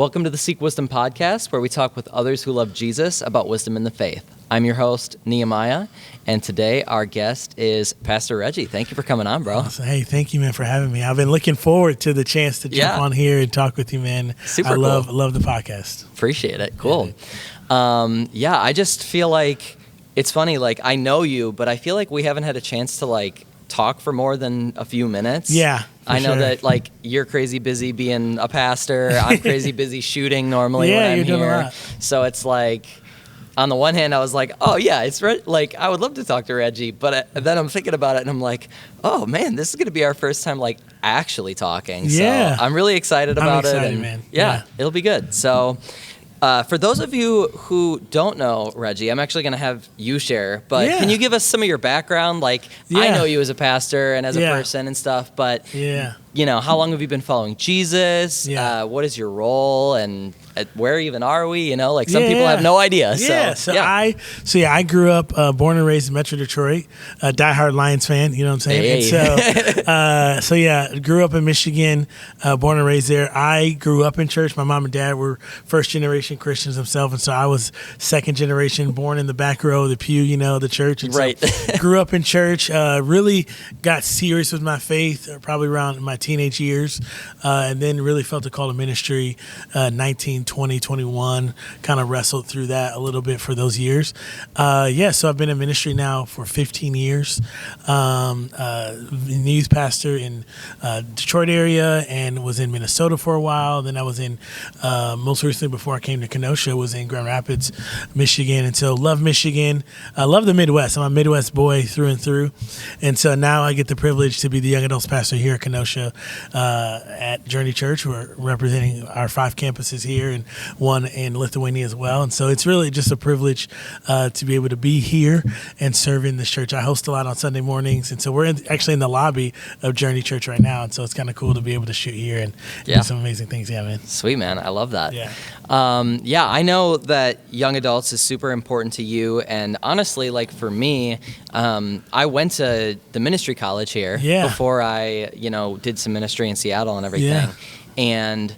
Welcome to the Seek Wisdom podcast, where we talk with others who love Jesus about wisdom in the faith. I'm your host, Nehemiah, and today our guest is Pastor Reggie. Thank you for coming on, bro. Awesome. Hey, thank you, man, for having me. I've been looking forward to the chance to jump on here and talk with you, man. Super I cool. love the podcast. Appreciate it. Cool. I just feel like it's funny, like I know you, but I feel like we haven't had a chance to like talk for more than a few minutes. Yeah. I know that like you're crazy busy being a pastor. I'm crazy busy shooting normally when I'm you're doing here. a lot. So it's like, on the one hand, I was like, oh yeah, like I would love to talk to Reggie, but then I'm thinking about it and I'm like, oh man, this is going to be our first time like actually talking. Yeah. So I'm really excited about it. And man. Yeah, it'll be good. So for those of you who don't know Reggie, I'm actually going to have you share, but can you give us some of your background? Like I know you as a pastor and as a person and stuff, but you know, how long have you been following Jesus? What is your role and where even are we? You know, like some people have no idea. I grew up born and raised in Metro Detroit, a diehard Lions fan. You know what I'm saying? Hey. And grew up in Michigan, born and raised there. I grew up in church. My mom and dad were first generation Christians themselves, and so I was second generation, born in the back row of the pew, you know, the church. And right. So grew up in church. Really got serious with my faith probably around my teenage years, and then really felt the call to ministry 19, 20, 21, kind of wrestled through that a little bit for those years. So I've been in ministry now for 15 years, youth pastor in Detroit area, and was in Minnesota for a while. Then I was in, most recently before I came to Kenosha, was in Grand Rapids, Michigan. And so love Michigan. I love the Midwest. I'm a Midwest boy through and through. And so now I get the privilege to be the young adults pastor here at Kenosha at Journey Church. We're representing our 5 campuses here and one in Lithuania as well. And so it's really just a privilege to be able to be here and serve in this church. I host a lot on Sunday mornings. And so we're actually in the lobby of Journey Church right now. And so it's kind of cool to be able to shoot here and do some amazing things. Yeah, man. Sweet, man. I love that. Yeah. I know that young adults is super important to you. And honestly, like for me, I went to the ministry college here before I, did some ministry in Seattle and everything. Yeah. And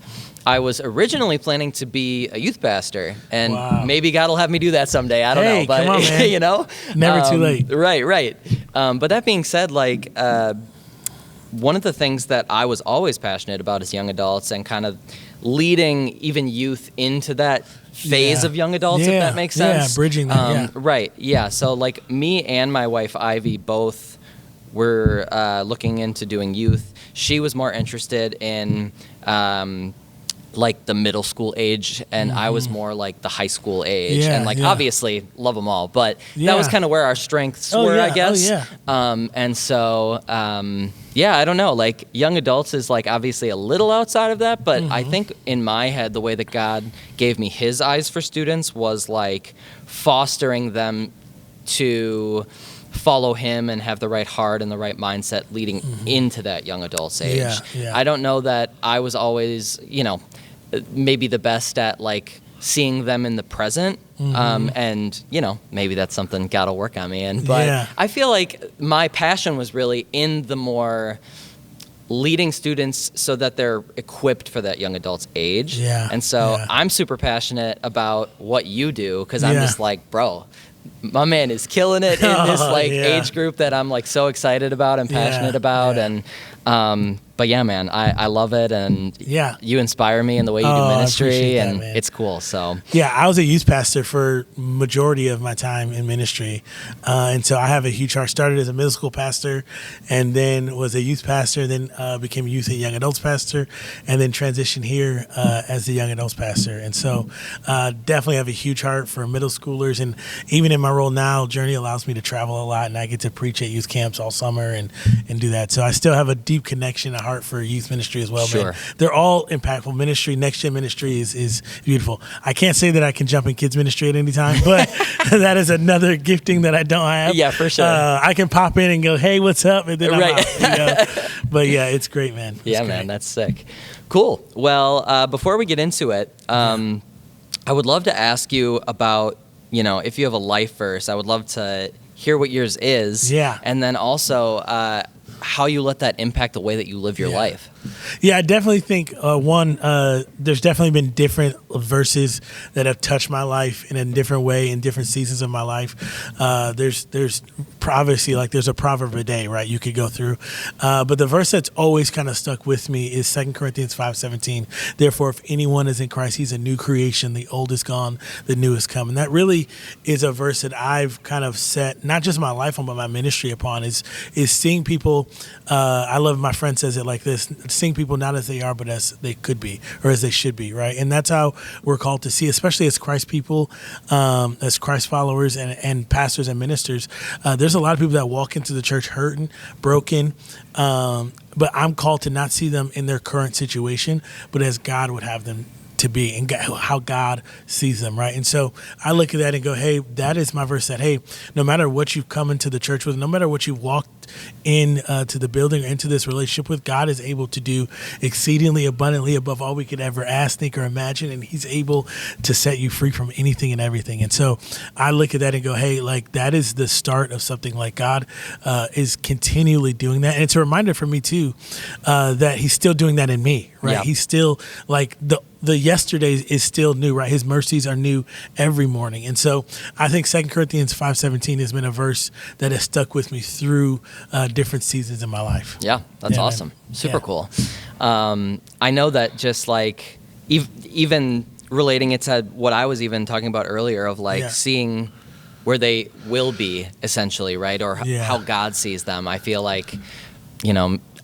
I was originally planning to be a youth pastor, and maybe God will have me do that someday. I don't know, but come on, man. Never too late. Right. But that being said, like one of the things that I was always passionate about as young adults, and kind of leading even youth into that phase of young adults, if that makes sense. Yeah, bridging that. Right. Yeah. So like me and my wife Ivy both were looking into doing youth. She was more interested in like the middle school age, and I was more like the high school age, and like obviously love them all, but that was kind of where our strengths were, I guess. And so I don't know, like young adults is like obviously a little outside of that, but I think in my head the way that God gave me his eyes for students was like fostering them to follow him and have the right heart and the right mindset leading into that young adult's age. I don't know that I was always, maybe the best at like seeing them in the present. And, maybe that's something God will work on me in. But I feel like my passion was really in the more leading students so that they're equipped for that young adult's age. And so I'm super passionate about what you do, because I'm just like, bro, my man is killing it in this age group that I'm like so excited about and passionate about. And but yeah, man, I love it, and you inspire me in the way you do ministry, and it's cool. So I was a youth pastor for majority of my time in ministry, and so I have a huge heart. Started as a middle school pastor, and then was a youth pastor, then became a youth and young adults pastor, and then transitioned here as the young adults pastor. And so definitely have a huge heart for middle schoolers, and even in my role now, Journey allows me to travel a lot, and I get to preach at youth camps all summer and do that. So I still have a deep connection, a heart for youth ministry as well. Sure. Man. They're all impactful. Ministry, next gen ministry is beautiful. I can't say that I can jump in kids ministry at any time, but that is another gifting that I don't have. Yeah, for sure. I can pop in and go, hey, what's up? And then I'm out. But yeah, it's great, man. It's great. Man, that's sick. Cool. Well, before we get into it, I would love to ask you about, if you have a life verse, I would love to hear what yours is. Yeah. And then also, how you let that impact the way that you live your life. Yeah, I definitely think there's definitely been different verses that have touched my life in a different way in different seasons of my life. There's obviously like there's a proverb a day, right? You could go through, but the verse that's always kind of stuck with me is 2 Corinthians 5:17. Therefore, if anyone is in Christ, he's a new creation. The old is gone, the new is come. And that really is a verse that I've kind of set not just my life on, but my ministry upon. Is seeing people. I love my friend says it like this: seeing people not as they are, but as they could be or as they should be, right? And that's how we're called to see, especially as Christ people, as Christ followers and pastors and ministers. There's a lot of people that walk into the church hurting, broken, but I'm called to not see them in their current situation, but as God would have them to be and how God sees them, right? And so I look at that and go, hey, that is my verse that, hey, no matter what you've come into the church with, no matter what you've walked in to the building or into this relationship with, God is able to do exceedingly abundantly above all we could ever ask, think, or imagine, and he's able to set you free from anything and everything. And so I look at that and go, hey, like that is the start of something. Like God is continually doing that. And it's a reminder for me too that he's still doing that in me, right? Yeah. He's still like the yesterday is still new, right? His mercies are new every morning. And so I think 2 Corinthians 5:17 has been a verse that has stuck with me through different seasons in my life. Yeah, that's awesome. Man. Super cool. I know that just like even relating it to what I was even talking about earlier of like seeing where they will be essentially, right? Or how God sees them. I feel like,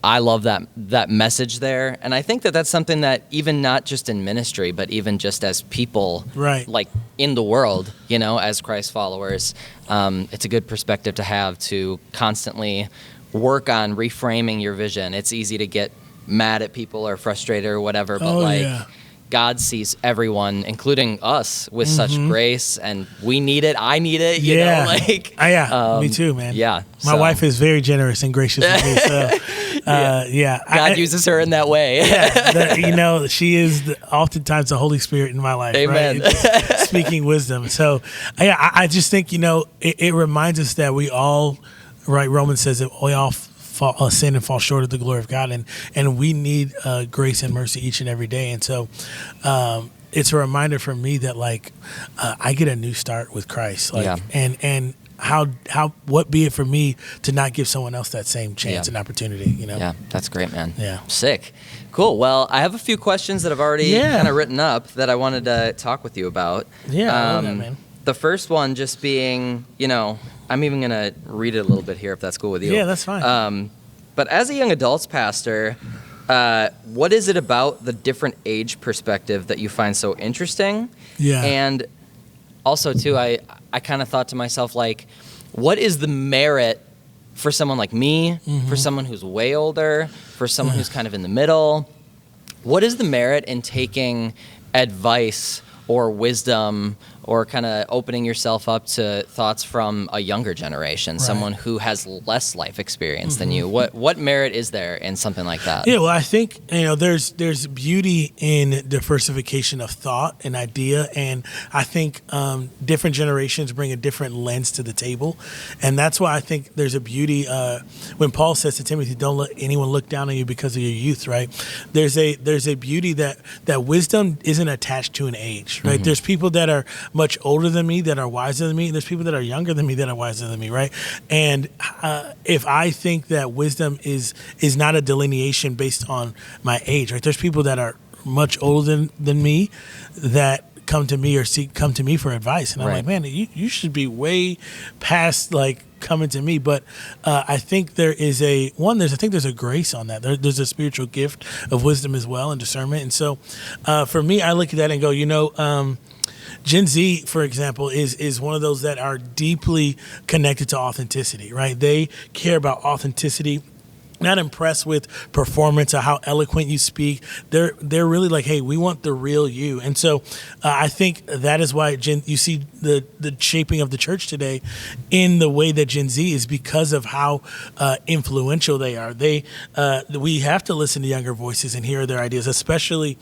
I love that message there. And I think that that's something that even not just in ministry, but even just as people, right, like in the world, as Christ followers, it's a good perspective to have to constantly work on reframing your vision. It's easy to get mad at people or frustrated or whatever, but God sees everyone, including us, with such grace, and we need it. I need it. You know, me too, man. Yeah, my wife is very generous and gracious with me. So, God uses her in that way. She is oftentimes the Holy Spirit in my life. Amen. Right? Speaking wisdom. So, I just think it reminds us that we all, right? Romans says that we all sin and fall short of the glory of God, and we need grace and mercy each and every day. And so it's a reminder for me that like I get a new start with Christ, and how what be it for me to not give someone else that same chance and opportunity. Yeah, that's great, man. Yeah, sick, cool. Well, I have a few questions that I've already kind of written up that I wanted to talk with you about. I love that, man. The first one just being, I'm even going to read it a little bit here if that's cool with you. Yeah, that's fine. But as a young adults pastor, what is it about the different age perspective that you find so interesting? Yeah. And also, too, I kind of thought to myself, like, what is the merit for someone like me, for someone who's way older, for someone who's kind of in the middle? What is the merit in taking advice or wisdom or kind of opening yourself up to thoughts from a younger generation, someone who has less life experience than you? What merit is there in something like that? Yeah, well, I think, there's beauty in diversification of thought and idea, and I think different generations bring a different lens to the table, and that's why I think there's a beauty when Paul says to Timothy, don't let anyone look down on you because of your youth, right? There's a beauty that wisdom isn't attached to an age, right? There's people that are much older than me that are wiser than me, and there's people that are younger than me that are wiser than me, right? And if I think that wisdom is not a delineation based on my age, right? There's people that are much older than me that come to me for advice, and I'm like, man, you should be way past like coming to me. But I think there's a grace on that. There's a spiritual gift of wisdom as well and discernment. And so for me, I look at that and go, Gen Z, for example, is one of those that are deeply connected to authenticity, right? They care about authenticity, not impressed with performance or how eloquent you speak. They're really like, hey, we want the real you. And so I think that is why you see the shaping of the church today in the way that Gen Z is, because of how influential they are. We have to listen to younger voices and hear their ideas, especially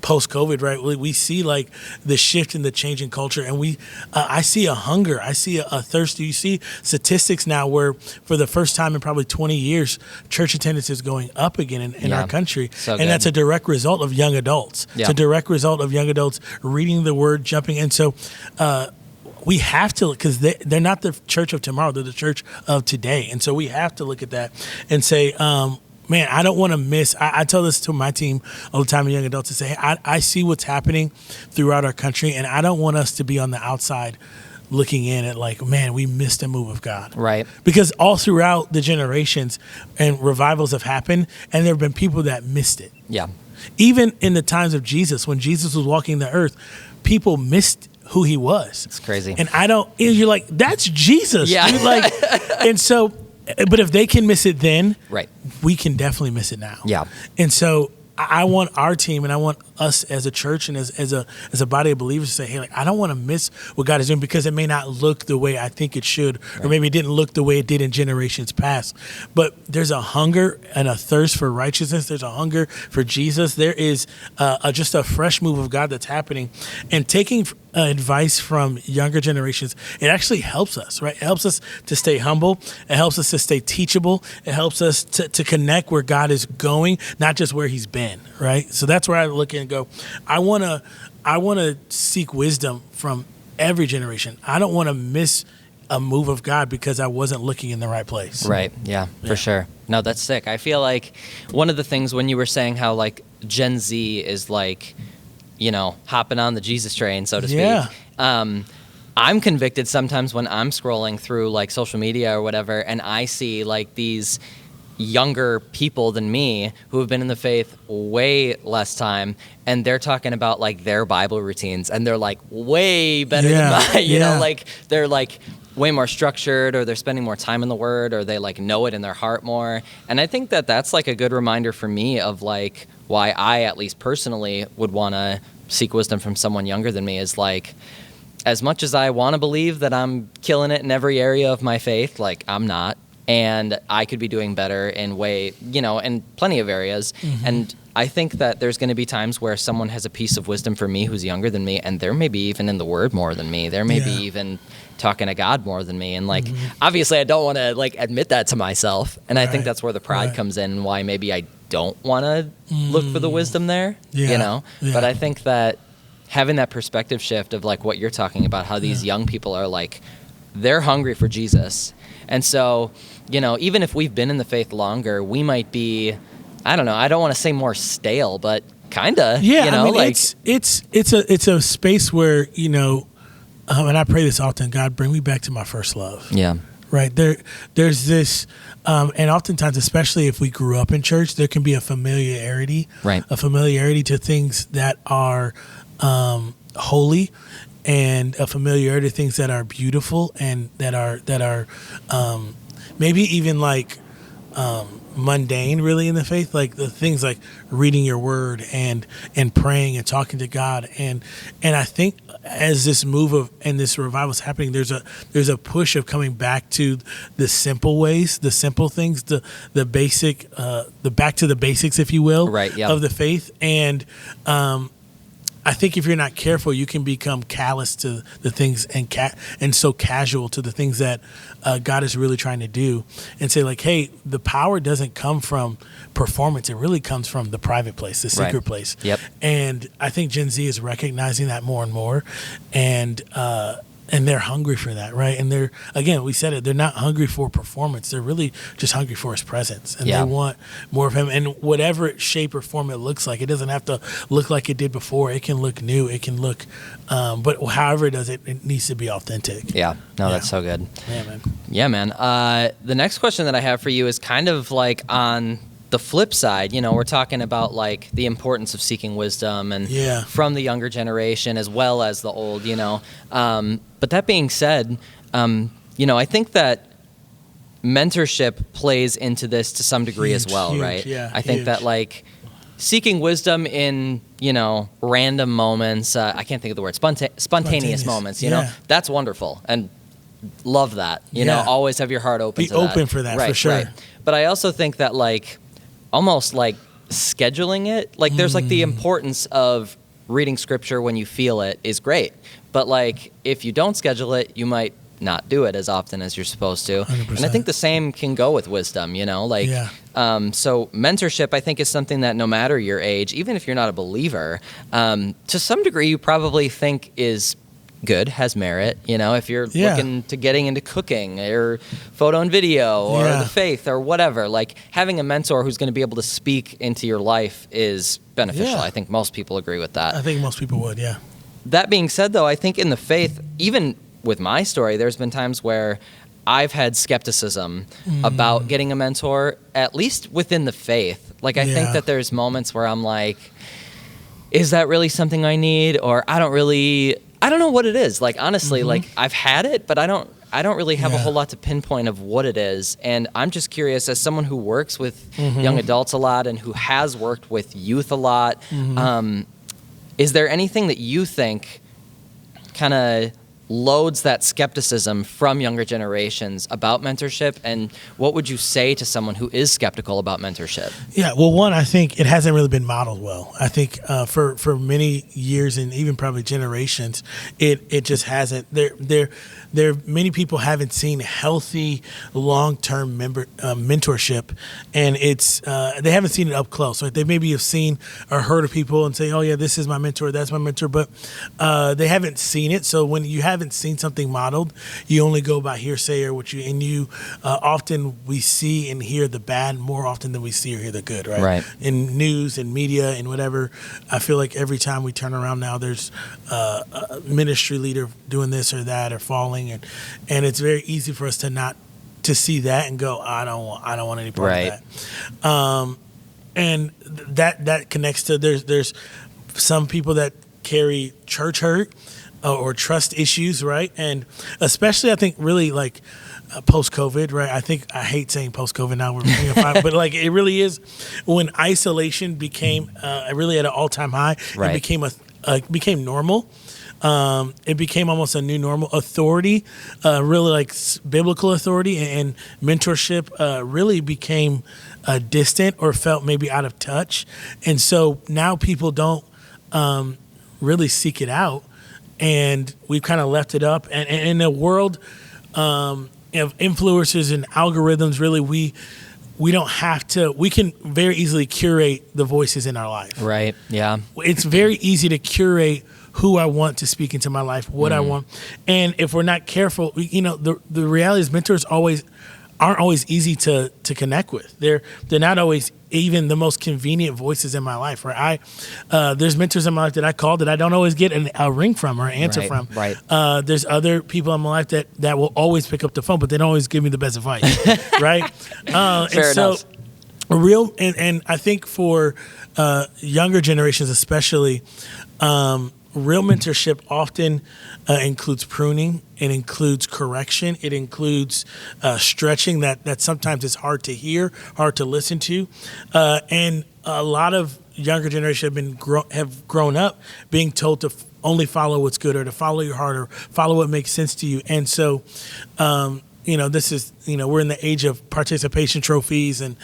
post-COVID, right? We see like the shift in the change in culture, and I see a hunger, I see a thirst. You see statistics now where for the first time in probably 20 years, church attendance is going up again in our country. So and that's a direct result of young adults. Yeah. It's a direct result of young adults reading the word, jumping. And so we have to, because they're not the church of tomorrow, they're the church of today. And so we have to look at that and say, man, I don't want to miss. I tell this to my team all the time, young adults, to say, hey, I see what's happening throughout our country, and I don't want us to be on the outside looking in at like, man, we missed a move of God. Right. Because all throughout the generations and revivals have happened, and there have been people that missed it. Yeah. Even in the times of Jesus, when Jesus was walking the earth, people missed who he was. It's crazy. And you're like, that's Jesus. Yeah. Dude. Like, and so, but if they can miss it then, right, we can definitely miss it now. Yeah. And so I want our team, and I want us as a church and as a body of believers to say, hey, like, I don't want to miss what God is doing, because it may not look the way I think it should, or maybe it didn't look the way it did in generations past. But there's a hunger and a thirst for righteousness. There's a hunger for Jesus. There is just a fresh move of God that's happening, and taking advice from younger generations, it actually helps us, right? It helps us to stay humble. It helps us to stay teachable. It helps us to connect where God is going, not just where he's been, right? So that's where I look and go, I want to seek wisdom from every generation. I don't want to miss a move of God because I wasn't looking in the right place. Right. Yeah, for sure. No, that's sick. I feel like one of the things when you were saying how like Gen Z is like, hopping on the Jesus train, so to speak. Yeah. I'm convicted sometimes when I'm scrolling through like social media or whatever, and I see like these younger people than me who have been in the faith way less time, and they're talking about like their Bible routines, and they're like way better than mine. You know, like they're like way more structured, or they're spending more time in the Word, or they like know it in their heart more. And I think that that's like a good reminder for me of like why I, at least personally, would want to seek wisdom from someone younger than me, is like, as much as I want to believe that I'm killing it in every area of my faith, like I'm not, and I could be doing better in in plenty of areas. Mm-hmm. And I think that there's going to be times where someone has a piece of wisdom for me who's younger than me, and they're maybe even in the Word more than me. They're maybe even talking to God more than me. And like, obviously I don't want to like admit that to myself. And I think that's where the pride comes in, and why maybe I don't want to look for the wisdom there, But I think that having that perspective shift of like what you're talking about, how these young people are like, they're hungry for Jesus. And so, even if we've been in the faith longer, we might be, I don't know, I don't want to say more stale, but kinda, like it's a space where, and I pray this often, God, bring me back to my first love. Yeah. Right. There's this, and oftentimes, especially if we grew up in church, there can be a familiarity to things that are holy, and a familiarity to things that are beautiful and that are maybe even like mundane, really, in the faith, like the things like reading your word and praying and talking to God, and I think as this move of and this revival is happening, there's a push of coming back to the simple ways, the simple things, the basic, the back to the basics, if you will, of the faith. And I think if you're not careful, you can become callous to the things and so casual to the things that God is really trying to do, and say like, hey, the power doesn't come from performance. It really comes from the private place, the secret place. Yep. And I think Gen Z is recognizing that more and more, and they're hungry for that, right? And they're, again, we said it, they're not hungry for performance. They're really just hungry for his presence. And they want more of him. And whatever shape or form it looks like, it doesn't have to look like it did before. It can look new. It can look, but however it does, it needs to be authentic. Yeah. No, that's so good. Yeah, man. Yeah, man. The next question that I have for you is kind of like on the flip side. We're talking about like the importance of seeking wisdom and from the younger generation as well as the old, but that being said, I think that mentorship plays into this to some degree as well, right? Yeah, I think that like seeking wisdom in, random moments, I can't think of the word, spontaneous moments, that's wonderful. And love that, always have your heart open to that. Be open for that, for sure. Right. But I also think that like, almost like scheduling it. Like, there's like the importance of reading scripture when you feel it is great. But like, if you don't schedule it, you might not do it as often as you're supposed to. 100%. And I think the same can go with wisdom, you know, like, so mentorship, I think, is something that no matter your age, even if you're not a believer, to some degree, you probably think is good, has merit. You know, if you're looking to getting into cooking or photo and video or the faith or whatever, like having a mentor who's going to be able to speak into your life is beneficial. I think most people agree with that. I think most people would, That being said, though, I think in the faith, even with my story, there's been times where I've had skepticism about getting a mentor, at least within the faith. Like, I think that there's moments where I'm like, is that really something I need? Or I don't know what it is. Like, honestly, like, I've had it, but I don't really have a whole lot to pinpoint of what it is. And I'm just curious, as someone who works with young adults a lot and who has worked with youth a lot, is there anything that you think kind of loads that skepticism from younger generations about mentorship? And what would you say to someone who is skeptical about mentorship? Yeah, well, one, I think it hasn't really been modeled well. I think for many years and even probably generations, it just hasn't. There many people haven't seen healthy long-term mentorship, and it's they haven't seen it up close. Like, they maybe have seen or heard of people and say, "Oh yeah, this is my mentor, that's my mentor," but they haven't seen it. So when you haven't seen something modeled, you only go by hearsay or often we see and hear the bad more often than we see or hear the good, right? Right. In news and media and whatever, I feel like every time we turn around now, there's a ministry leader doing this or that or falling, and it's very easy for us to see that and go, I don't want any part of that. And that connects to there's some people that carry church hurt or trust issues, right? And especially, I think, really like post-COVID, right? I hate saying post-COVID now, but like, it really is when isolation became really at an all-time high. Right. It became normal. It became almost a new normal. Authority, really like biblical authority and mentorship, really became distant or felt maybe out of touch. And so now people don't really seek it out, and we've kind of left it up. And in a world of influencers and algorithms, really, we don't have to. We can very easily curate the voices in our life. Right. Yeah. It's very easy to curate who I want to speak into my life, what I want. And if we're not careful, the reality is mentors aren't always easy to connect with. They're not always even the most convenient voices in my life, right? There's mentors in my life that I call that I don't always get a ring from or an answer from. Right. There's other people in my life that will always pick up the phone, but they don't always give me the best advice, right? Fair enough. And I think for younger generations especially, real mentorship often includes pruning. It includes correction. It includes stretching that sometimes is hard to hear, hard to listen to. And a lot of younger generations have grown up being told to only follow what's good, or to follow your heart, or follow what makes sense to you. And so, this is, we're in the age of participation trophies and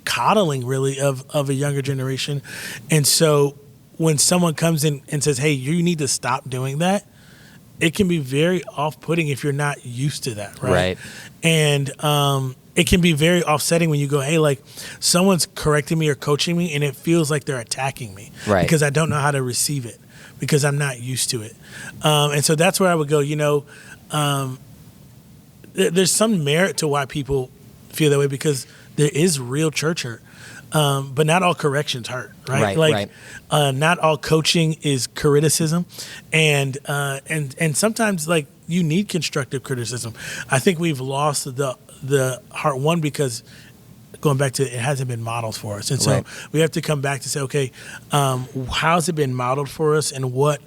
coddling really of a younger generation. And so, when someone comes in and says, "Hey, you need to stop doing that," it can be very off-putting if you're not used to that, right? Right. And it can be very offsetting when you go, "Hey, like, someone's correcting me or coaching me, and it feels like they're attacking me, right? Because I don't know how to receive it, because I'm not used to it." And so that's where I would go. There's some merit to why people feel that way, because there is real church hurt. But not all corrections hurt, right? Not all coaching is criticism, and sometimes, like, you need constructive criticism. I think we've lost the heart, one, because going back to it hasn't been modeled for us, and so we have to come back to say, okay, how's it been modeled for us, and what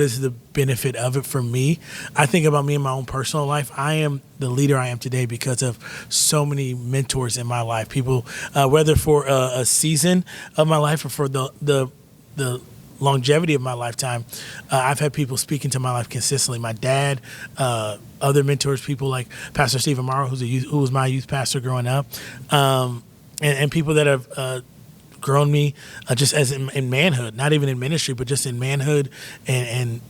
is the benefit of it for me? I think about me in my own personal life. I am the leader I am today because of so many mentors in my life. People, whether for a season of my life or for the longevity of my lifetime, I've had people speak into my life consistently. My dad, other mentors, people like Pastor Steve Amaro, who was my youth pastor growing up. and people that have grown me just as in manhood, not even in ministry, but just in manhood and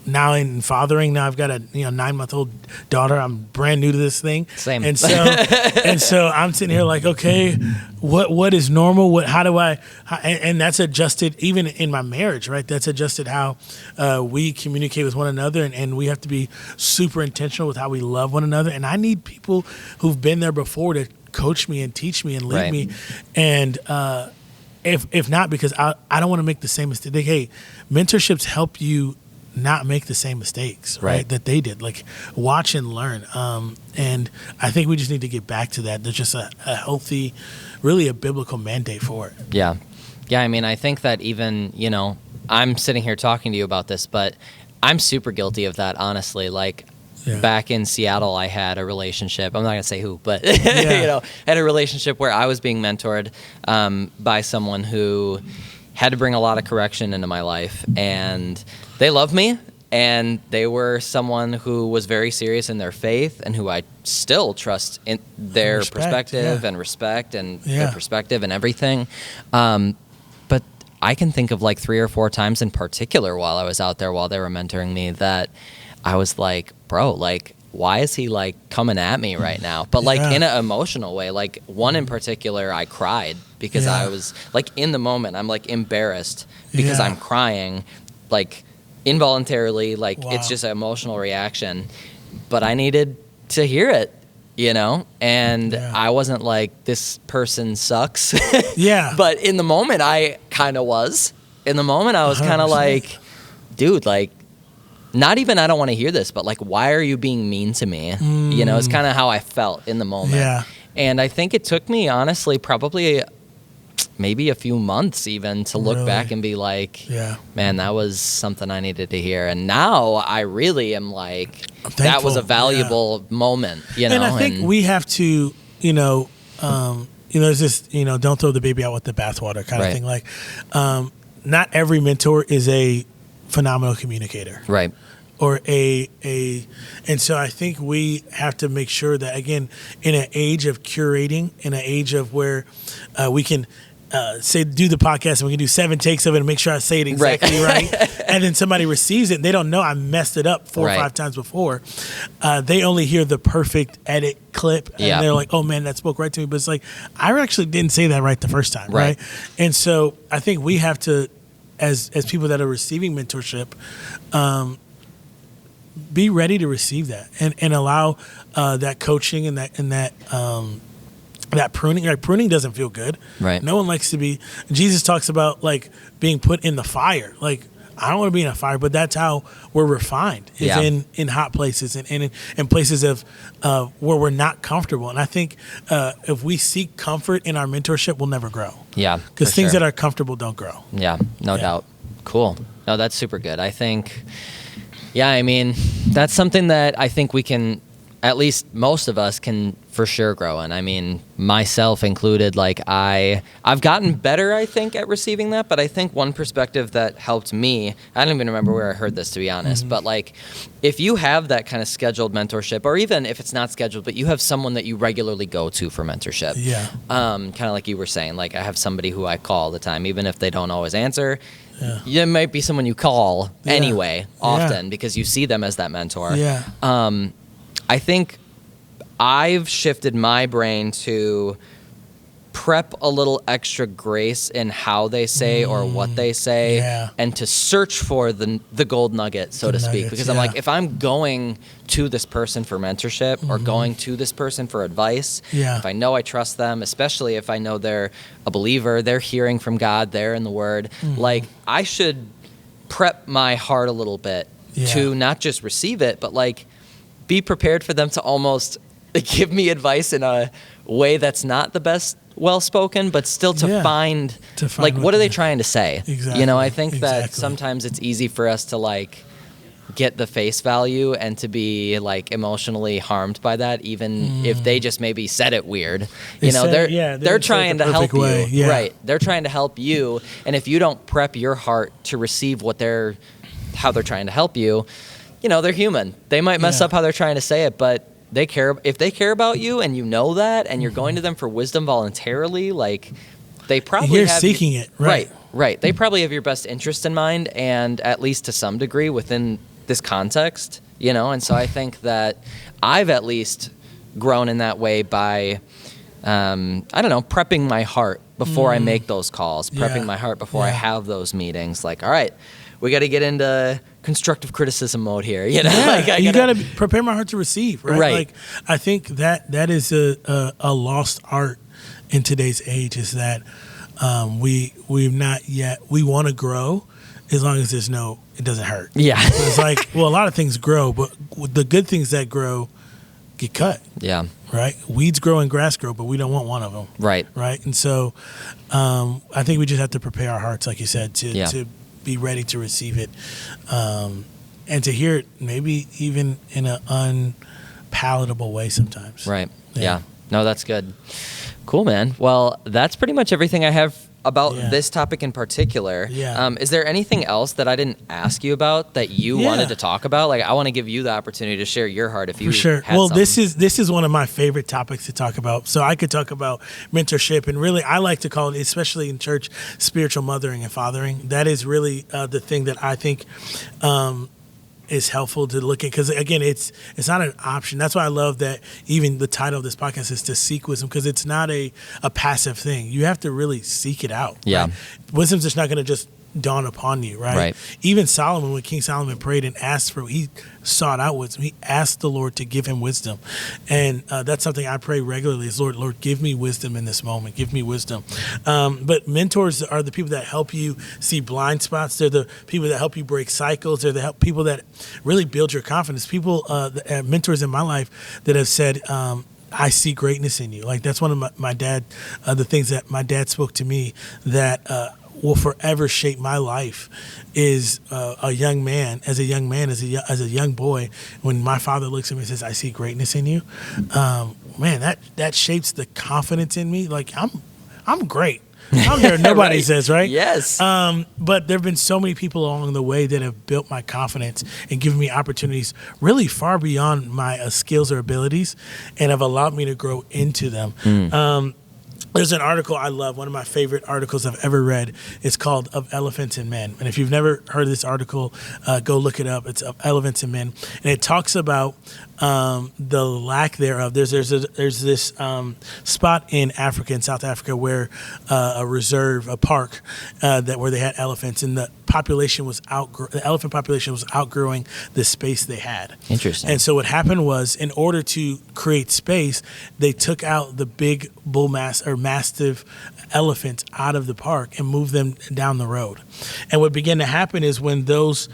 now in fathering. Now I've got a 9-month-old daughter. I'm brand new to this thing. Same. And so I'm sitting here like, okay, what is normal? How do I? And that's adjusted even in my marriage, right? That's adjusted how we communicate with one another, and we have to be super intentional with how we love one another. And I need people who've been there before to coach me and teach me and lead Right. me. And if not, because I don't want to make the same mistake. Hey, mentorships help you not make the same mistakes, right? That they did. Like, watch and learn. And I think we just need to get back to that. There's just a healthy, really a biblical mandate for it. Yeah. Yeah, I mean, I think that even, I'm sitting here talking to you about this, but I'm super guilty of that, honestly. Like, back in Seattle, I had a relationship. I'm not going to say who, but, had a relationship where I was being mentored by someone who had to bring a lot of correction into my life. And they loved me, and they were someone who was very serious in their faith and who I still trust in their perspective and respect and their perspective and everything. But I can think of like 3 or 4 times in particular while I was out there, while they were mentoring me, that I was like, bro, like, why is he like coming at me right now? But like in an emotional way. Like, one in particular, I cried because I was like, in the moment, I'm like embarrassed because I'm crying, like involuntarily, like it's just an emotional reaction. But I needed to hear it, and I wasn't like, this person sucks. But in the moment, I kind of was. In the moment, I was kind of like, dude, like, not even I don't want to hear this, but like, why are you being mean to me? It's kind of how I felt in the moment. And I think it took me, honestly, probably maybe a few months even to look back and be like, man, that was something I needed to hear. And now I really am like, that was a valuable moment, And I think we have to, there's this, don't throw the baby out with the bathwater kind of thing. Like, not every mentor is a phenomenal communicator. Right. Or and so I think we have to make sure that, again, in an age of curating, in an age of where we can do the podcast and we can do 7 takes of it and make sure I say it exactly right. And then somebody receives it and they don't know I messed it up 4 or 5 times before. They only hear the perfect edit clip and they're like, oh man, that spoke right to me. But it's like, I actually didn't say that right the first time. Right. And so I think we have to, as people that are receiving mentorship, be ready to receive that and allow that coaching and that pruning. Like, pruning doesn't feel good. Right. No one likes to be. Jesus talks about like being put in the fire. Like, I don't want to be in a fire, but that's how we're refined, is in hot places and in places of where we're not comfortable. And I think if we seek comfort in our mentorship, we'll never grow. Yeah, because things that are comfortable don't grow. Yeah, no doubt. Cool. No, that's super good. I think, I mean, that's something that I think we can, at least most of us can for sure grow in. I mean, myself included, like I've gotten better, I think, at receiving that. But I think one perspective that helped me, I don't even remember where I heard this, to be honest, but like, if you have that kind of scheduled mentorship, or even if it's not scheduled, but you have someone that you regularly go to for mentorship, kind of like you were saying, like, I have somebody who I call all the time, even if they don't always answer. It might be someone you call anyway, often, because you see them as that mentor. I think I've shifted my brain to prep a little extra grace in how they say or what they say, and to search for the gold nugget, so to speak. Because I'm like, if I'm going to this person for mentorship or going to this person for advice, if I know I trust them, especially if I know they're a believer, they're hearing from God, they're in the Word, like, I should prep my heart a little bit to not just receive it, but like, be prepared for them to almost give me advice in a way that's not the best well-spoken, but still to find like, what are they trying to say? Exactly. I think that sometimes it's easy for us to like get the face value and to be like emotionally harmed by that, even if they just maybe said it weird. They're trying to help you. Right. They're trying to help you. And if you don't prep your heart to receive how they're trying to help you, they're human. They might mess up how they're trying to say it, but they care. If they care about you and you know that, and you're going to them for wisdom voluntarily, like they probably you're have seeking it, right? Right. They probably have your best interest in mind, and at least to some degree within this context, you know. And so I think that I've at least grown in that way by, I don't know, prepping my heart before I make those calls, prepping my heart before I have those meetings. Like, all right, we got to get into constructive criticism mode here, you know. Like, you got to prepare my heart to receive, right? Right. Like, I think that is a lost art in today's age. Is that we've not yet. We want to grow, as long as it doesn't hurt. Yeah. So it's like, well, a lot of things grow, but the good things that grow get cut. Yeah. Right? Weeds grow and grass grow, but we don't want one of them. Right. Right? And so I think we just have to prepare our hearts, like you said, to be ready to receive it, and to hear it maybe even in an unpalatable way sometimes. Right. Yeah. No, that's good. Cool, man. Well, that's pretty much everything I have about this topic in particular. Yeah. Is there anything else that I didn't ask you about that you wanted to talk about? Like, I want to give you the opportunity to share your heart if you For sure. had Well, something. this is one of my favorite topics to talk about. So I could talk about mentorship, and really I like to call it, especially in church, spiritual mothering and fathering. That is really the thing that I think is helpful to look at, because again, it's not an option. That's why I love that even the title of this podcast is to seek wisdom, because it's not a passive thing. You have to really seek it out. Yeah. Right? Wisdom's just not going to just dawn upon you, right? Even Solomon, when King Solomon prayed and asked for, he sought out wisdom. He asked the Lord to give him wisdom, and that's something I pray regularly: is Lord, give me wisdom in this moment. Give me wisdom. But mentors are the people that help you see blind spots. They're the people that help you break cycles. They're the people that really build your confidence. People, mentors in my life that have said, I see greatness in you. Like, that's one of my dad, the things that my dad spoke to me that will forever shape my life is as a young boy, when my father looks at me and says, I see greatness in you. Man, that shapes the confidence in me. Like, I'm great. I don't care what nobody says, right? Yes. But there have been so many people along the way that have built my confidence and given me opportunities really far beyond my skills or abilities, and have allowed me to grow into them. There's an article I love, one of my favorite articles I've ever read. It's called Of Elephants and Men. And if you've never heard of this article, go look it up. It's Of Elephants and Men. And it talks about the lack thereof. There's this spot in Africa, in South Africa, where a reserve, a park, where they had elephants, and the elephant population was outgrowing the space they had. Interesting. And so what happened was, in order to create space, they took out the big mastiff elephants out of the park and moved them down the road. And what began to happen is, when those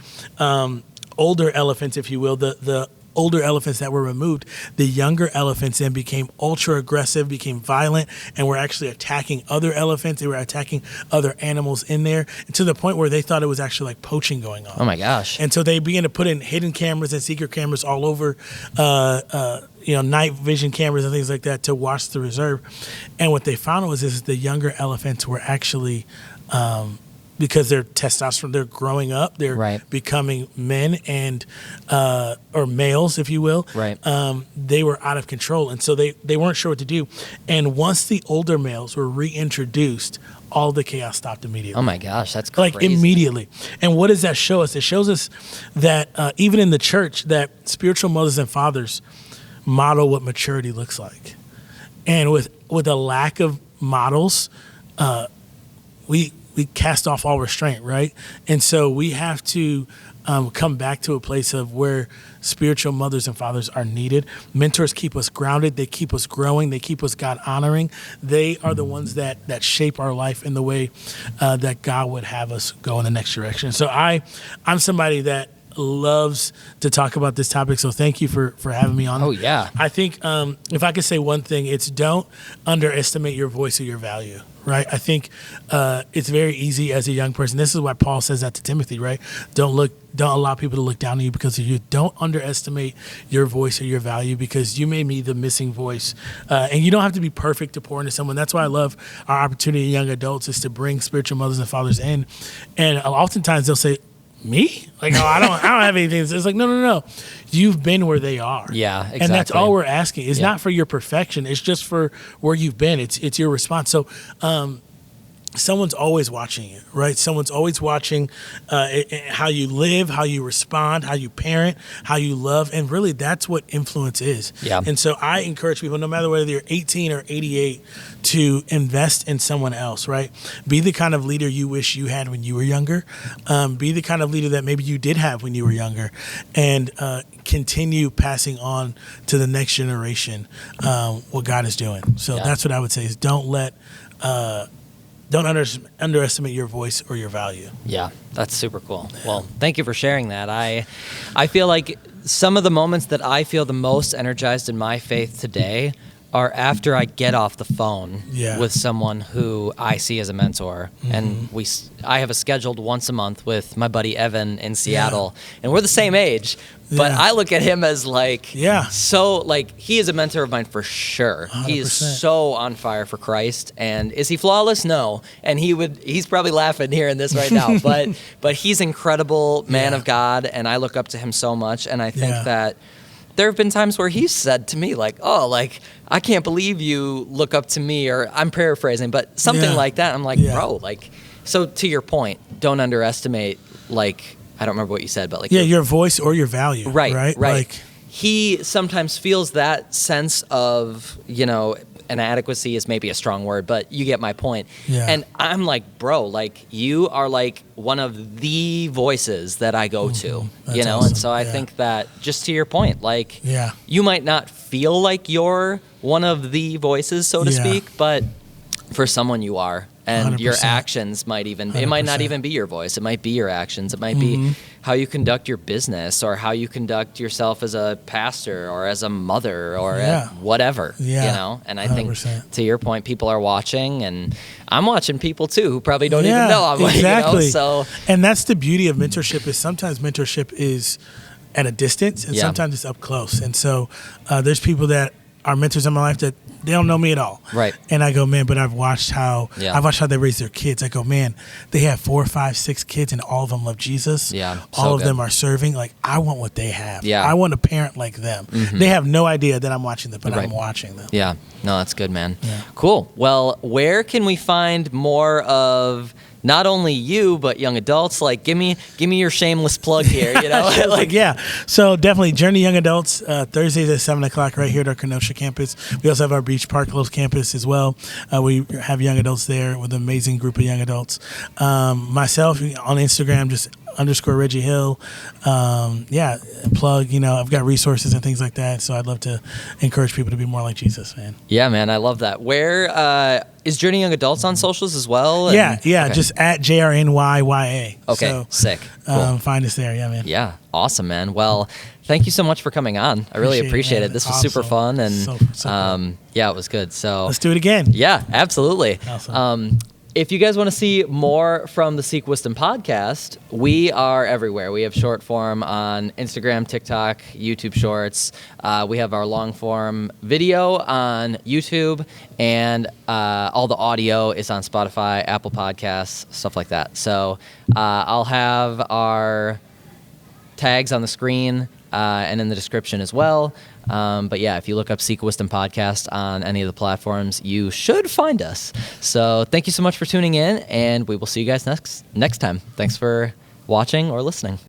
older elephants, if you will, the older elephants that were removed, the younger elephants then became ultra aggressive, became violent, and were actually attacking other elephants. They were attacking other animals in there, to the point where they thought it was actually like poaching going on. Oh my gosh. And so they began to put in hidden cameras and secret cameras all over, night vision cameras and things like that to watch the reserve. And what they found was the younger elephants were actually, because their testosterone, they're growing up, they're becoming men and or males, if you will. Right. They were out of control, and so they weren't sure what to do. And once the older males were reintroduced, all the chaos stopped immediately. Oh my gosh, that's crazy. Like, immediately. And what does that show us? It shows us that even in the church, that spiritual mothers and fathers model what maturity looks like. And with a lack of models, we cast off all restraint, right? And so we have to come back to a place of where spiritual mothers and fathers are needed. Mentors keep us grounded. They keep us growing. They keep us God honoring. They are the ones that shape our life in the way that God would have us go in the next direction. So I'm somebody that loves to talk about this topic, so thank you for having me on. Oh yeah. I think if I could say one thing, it's don't underestimate your voice or your value. Right? I think it's very easy as a young person. This is why Paul says that to Timothy, right? Don't allow people to look down on you because of you. Don't underestimate your voice or your value, because you may be the missing voice. And you don't have to be perfect to pour into someone. That's why I love our opportunity in young adults, is to bring spiritual mothers and fathers in. And oftentimes they'll say, me? Like, oh, I don't have anything. It's like, no. You've been where they are. Yeah, exactly. And that's all we're asking. It's Yeah. not for your perfection. It's just for where you've been. It's your response. So, someone's always watching it, right? Someone's always watching how you live, how you respond, how you parent, how you love. And really, that's what influence is. Yeah. And so I encourage people, no matter whether you're 18 or 88, to invest in someone else, right? Be the kind of leader you wish you had when you were younger. Be the kind of leader that maybe you did have when you were younger. And continue passing on to the next generation what God is doing. So that's what I would say is don't underestimate your voice or your value. Yeah, that's super cool. Well, thank you for sharing that. I feel like some of the moments that I feel the most energized in my faith today are after I get off the phone with someone who I see as a mentor. And I have a scheduled once a month with my buddy Evan in Seattle, and we're the same age. But I look at him as so he is a mentor of mine for sure. 100%. He is so on fire for Christ. And is he flawless? No. And he's probably laughing hearing this right now. But he's incredible man of God, and I look up to him so much. And I think that there have been times where he's said to me I can't believe you look up to me, or I'm paraphrasing, but something like that. I'm like, bro, so to your point, don't underestimate I don't remember what you said, but your voice or your value. Right. He sometimes feels that sense of, inadequacy is maybe a strong word, but you get my point. Yeah. And I'm like, bro, you are one of the voices that I go to, That's awesome. And so I think that just to your point, you might not feel like you're one of the voices, so to speak, but for someone you are. And 100%. Your actions might it might not even be your voice. It might be your actions. It might be how you conduct your business, or how you conduct yourself as a pastor or as a mother or whatever, And I 100%. Think to your point, people are watching, and I'm watching people too who probably don't even know I'm exactly. So, and that's the beauty of mentorship is sometimes mentorship is at a distance and sometimes it's up close. And so there's people that are mentors in my life that they don't know me at all. Right. And I go, man, but I've watched how they raise their kids. I go, man, they have 4, 5, 6 kids and all of them love Jesus. Yeah. All of them are serving. I want what they have. Yeah. I want a parent like them. They have no idea that I'm watching them, but I'm watching them. Yeah. No, that's good, man. Yeah. Cool. Well, where can we find more of not only you, but young adults? Give me your shameless plug here, So definitely Journey Young Adults, Thursdays at 7:00 right here at our Kenosha campus. We also have our Beach Park Close campus as well. We have young adults there with an amazing group of young adults. Myself on Instagram, just _ Reggie Hill. Plug, I've got resources and things like that. So I'd love to encourage people to be more like Jesus, man. Yeah, man. I love that. Where is Journey Young Adults on socials as well? Okay. Just at JRNYYA. Okay, so, sick. Cool. Find us there. Yeah, man. Yeah, awesome, man. Well, thank you so much for coming on. I really appreciate it. This was super fun, and so cool. it was good. So let's do it again. Yeah, absolutely. Awesome. If you guys want to see more from the Seek Wisdom podcast, we are everywhere. We have short form on Instagram, TikTok, YouTube Shorts. We have our long form video on YouTube, and all the audio is on Spotify, Apple Podcasts, stuff like that. So I'll have our tags on the screen and in the description as well. But yeah, if you look up Seek Wisdom Podcast on any of the platforms, you should find us. So thank you so much for tuning in, and we will see you guys next time. Thanks for watching or listening.